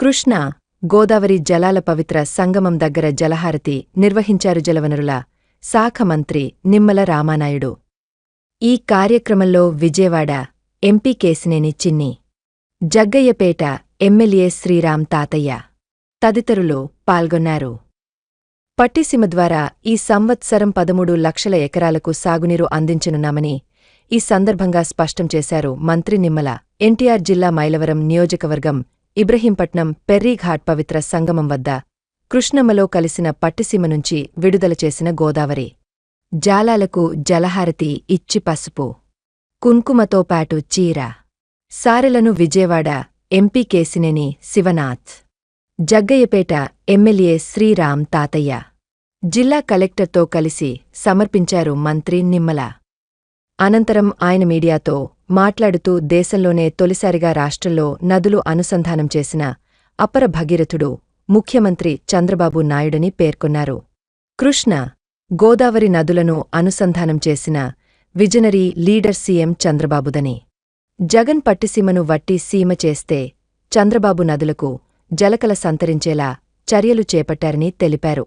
కృష్ణా, గోదావరి జలాల పవిత్ర సంగమం దగ్గర జలహారతి నిర్వహించారు జలవనరుల శాఖ మంత్రి నిమ్మల రామానాయుడు. ఈ కార్యక్రమంలో విజయవాడ ఎంపీ కేశినేని చిన్ని, జగ్గయ్యపేట ఎమ్మెల్యే శ్రీరామ్ తాతయ్య తదితరులు పాల్గొన్నారు. పట్టిసీమ ద్వారా ఈ సంవత్సరం 13 లక్షల ఎకరాలకు సాగునీరు అందించనున్నామని ఈ సందర్భంగా స్పష్టం చేశారు మంత్రి నిమ్మల. ఎన్టీఆర్ జిల్లా మైలవరం నియోజకవర్గం ఇబ్రహీంపట్నం పెర్రీఘాట్ పవిత్ర సంగమం వద్ద కృష్ణమ్మలో కలిసిన పట్టిసీమ నుంచి విడుదల చేసిన గోదావరి జాలాలకు జలహారతి ఇచ్చి పసుపు, కుంకుమతో పాటు చీర, సారెలను విజయవాడ ఎంపీ కేశినేని శివనాథ్, జగ్గయ్యపేట ఎమ్మెల్యే శ్రీరామ్ తాతయ్య, జిల్లా కలెక్టర్తో కలిసి సమర్పించారు మంత్రి నిమ్మల. అనంతరం ఆయన మీడియాతో మాట్లాడుతూ దేశంలోనే తొలిసారిగా రాష్ట్రంలో నదులు అనుసంధానం చేసిన అపర భగీరథుడు ముఖ్యమంత్రి చంద్రబాబు నాయుడని పేర్కొన్నారు. కృష్ణ, గోదావరి నదులను అనుసంధానం చేసిన విజనరీ లీడర్ సీఎం చంద్రబాబుదని. జగన్ పట్టిసీమను వట్టి సీమ చేస్తే చంద్రబాబు నదులకు జలకల సంతరించేలా చర్యలు చేపట్టారని తెలిపారు.